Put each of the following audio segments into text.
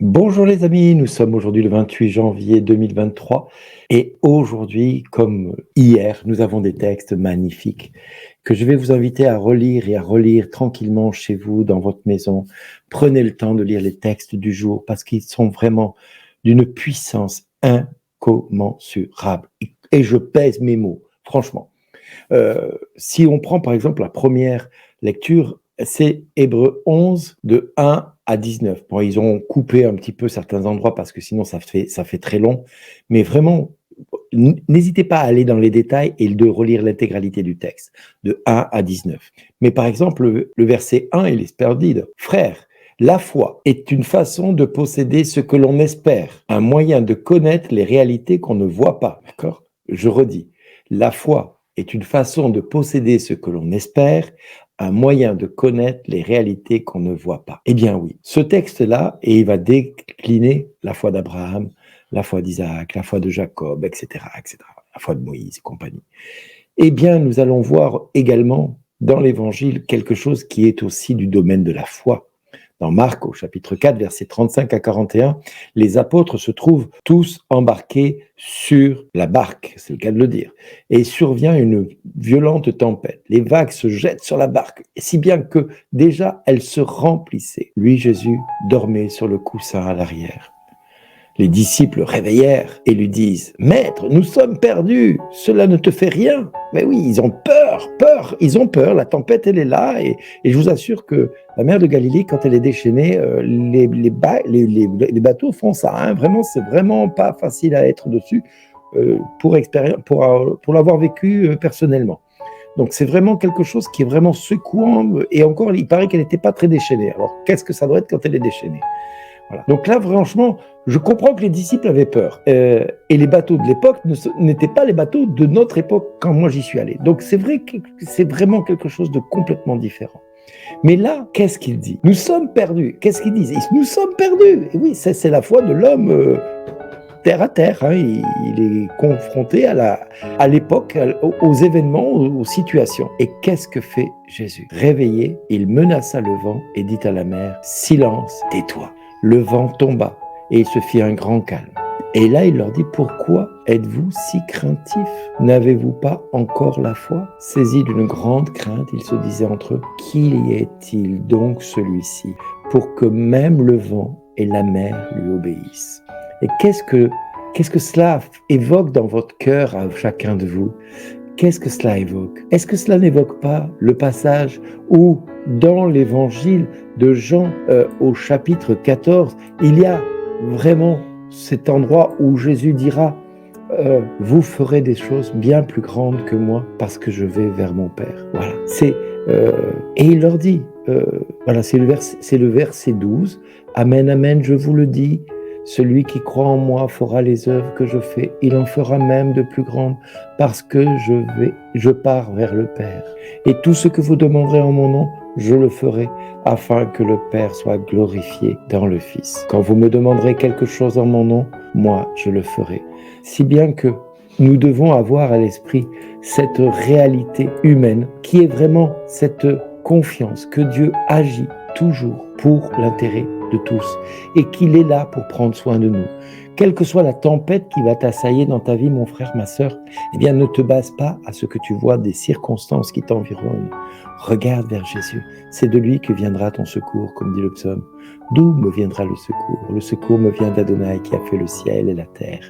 Bonjour les amis, nous sommes aujourd'hui le 28 janvier 2023 et aujourd'hui, comme hier, nous avons des textes magnifiques que je vais vous inviter à relire et à relire tranquillement chez vous, dans votre maison. Prenez le temps de lire les textes du jour parce qu'ils sont vraiment d'une puissance incommensurable. Et je pèse mes mots, franchement. Si on prend par exemple la première lecture, c'est Hébreux 11 de 1 à 19. Bon, ils ont coupé un petit peu certains endroits parce que sinon ça fait très long, mais vraiment, n'hésitez pas à aller dans les détails et de relire l'intégralité du texte, de 1 à 19. Mais par exemple, le verset 1, il est splendide. Frère, la foi est une façon de posséder ce que l'on espère, un moyen de connaître les réalités qu'on ne voit pas. D'accord? Je redis, la foi est une façon de posséder ce que l'on espère, un moyen de connaître les réalités qu'on ne voit pas. Eh bien oui, ce texte-là, et il va décliner la foi d'Abraham, la foi d'Isaac, la foi de Jacob, etc., etc., la foi de Moïse et compagnie. Eh bien, nous allons voir également dans l'Évangile quelque chose qui est aussi du domaine de la foi. Dans Marc, au chapitre 4, versets 35 à 41, les apôtres se trouvent tous embarqués sur la barque, c'est le cas de le dire, et survient une violente tempête. Les vagues se jettent sur la barque, si bien que déjà elle se remplissait. Lui, Jésus, dormait sur le coussin à l'arrière. Les disciples réveillèrent et lui disent « Maître, nous sommes perdus, cela ne te fait rien ?» Mais oui, ils ont peur, ils ont peur, la tempête elle est là et je vous assure que la mer de Galilée, quand elle est déchaînée, les bateaux font ça, hein. Vraiment, c'est vraiment pas facile à être dessus pour l'avoir vécu personnellement. Donc c'est vraiment quelque chose qui est vraiment secouant et encore, il paraît qu'elle n'était pas très déchaînée. Alors qu'est-ce que ça doit être quand elle est déchaînée? Voilà. Donc là, franchement, je comprends que les disciples avaient peur. Et les bateaux de l'époque n'étaient pas les bateaux de notre époque quand moi j'y suis allé. Donc c'est vrai que c'est vraiment quelque chose de complètement différent. Mais là, qu'est-ce qu'il dit? Nous sommes perdus. Qu'est-ce qu'ils disent? Nous sommes perdus. Et oui, c'est la foi de l'homme terre à terre. Hein. Il est confronté à l'époque, aux événements, aux situations. Et qu'est-ce que fait Jésus? Réveillé, il menaça le vent et dit à la mer, silence, tais-toi. Le vent tomba et il se fit un grand calme. Et là, il leur dit, pourquoi êtes-vous si craintifs? N'avez-vous pas encore la foi? Saisis d'une grande crainte, ils se disaient entre eux, qui est-il donc celui-ci pour que même le vent et la mer lui obéissent? Et qu'est-ce que cela évoque dans votre cœur à chacun de vous? Qu'est-ce que cela évoque? Est-ce que cela n'évoque pas le passage où, dans l'évangile de Jean, au chapitre 14, il y a vraiment cet endroit où Jésus dira « Vous ferez des choses bien plus grandes que moi parce que je vais vers mon Père. » Voilà. Et il leur dit, voilà, c'est le verset 12, « Amen, amen, je vous le dis, celui qui croit en moi fera les œuvres que je fais, il en fera même de plus grandes, parce que je pars vers le Père. Et tout ce que vous demanderez en mon nom, je le ferai, afin que le Père soit glorifié dans le Fils. Quand vous me demanderez quelque chose en mon nom, moi je le ferai. » Si bien que nous devons avoir à l'esprit cette réalité humaine, qui est vraiment cette confiance que Dieu agit toujours pour l'intérêt de tous et qu'il est là pour prendre soin de nous. Quelle que soit la tempête qui va t'assaillir dans ta vie, mon frère, ma sœur, eh bien, ne te base pas à ce que tu vois des circonstances qui t'environnent. Regarde vers Jésus. C'est de lui que viendra ton secours, comme dit le psaume. D'où me viendra le secours? Le secours me vient d'Adonai qui a fait le ciel et la terre.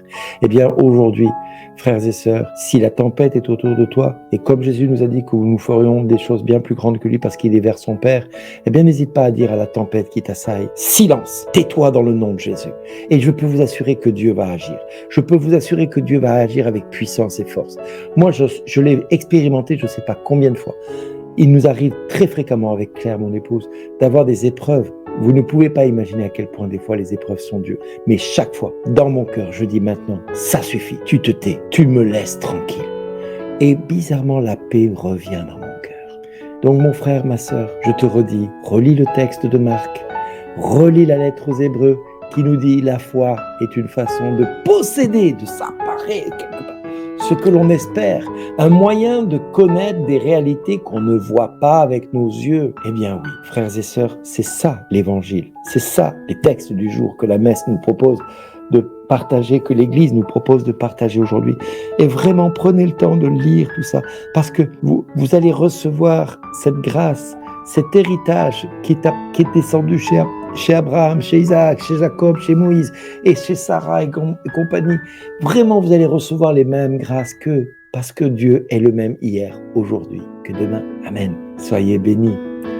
Eh bien, aujourd'hui, frères et sœurs, si la tempête est autour de toi, et comme Jésus nous a dit que nous ferions des choses bien plus grandes que lui parce qu'il est vers son Père, eh bien, n'hésite pas à dire à la tempête qui t'assaille, silence, tais-toi dans le nom de Jésus. Et je peux vous assurer que Dieu va agir. Je peux vous assurer que Dieu va agir avec puissance et force. Moi, je l'ai expérimenté, je ne sais pas combien de fois. Il nous arrive très fréquemment avec Claire, mon épouse, d'avoir des épreuves. Vous ne pouvez pas imaginer à quel point des fois les épreuves sont dures. Mais chaque fois, dans mon cœur, je dis maintenant, ça suffit, tu te tais, tu me laisses tranquille. Et bizarrement, la paix revient dans mon cœur. Donc mon frère, ma sœur, je te redis, relis le texte de Marc, relis la lettre aux Hébreux qui nous dit la foi est une façon de posséder, de s'apparer quelque part ce que l'on espère, un moyen de connaître des réalités qu'on ne voit pas avec nos yeux. Eh bien oui, frères et sœurs, c'est ça l'évangile, c'est ça les textes du jour que la messe nous propose de partager, que l'Église nous propose de partager aujourd'hui. Et vraiment, prenez le temps de lire tout ça, parce que vous allez recevoir cette grâce, cet héritage qui est descendu chez Abraham, chez Isaac, chez Jacob, chez Moïse et chez Sarah et compagnie. Vraiment, vous allez recevoir les mêmes grâces qu'eux, parce que Dieu est le même hier, aujourd'hui, que demain. Amen. Soyez bénis.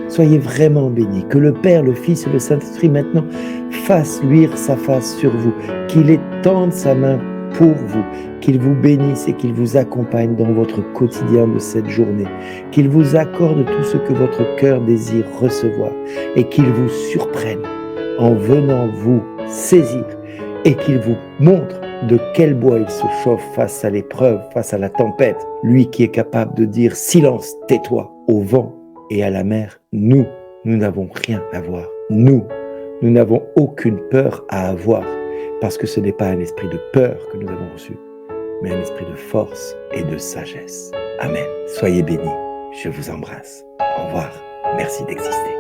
Soyez vraiment bénis. Que le Père, le Fils et le Saint-Esprit maintenant fassent luire sa face sur vous, qu'il étende sa main pour vous, qu'il vous bénisse et qu'il vous accompagne dans votre quotidien de cette journée, qu'il vous accorde tout ce que votre cœur désire recevoir et qu'il vous surprenne en venant vous saisir et qu'il vous montre de quel bois il se chauffe face à l'épreuve, face à la tempête. Lui qui est capable de dire « Silence, tais-toi » au vent et à la mer. Nous n'avons rien à voir. Nous n'avons aucune peur à avoir, parce que ce n'est pas un esprit de peur que nous avons reçu, mais un esprit de force et de sagesse. Amen. Soyez bénis. Je vous embrasse. Au revoir. Merci d'exister.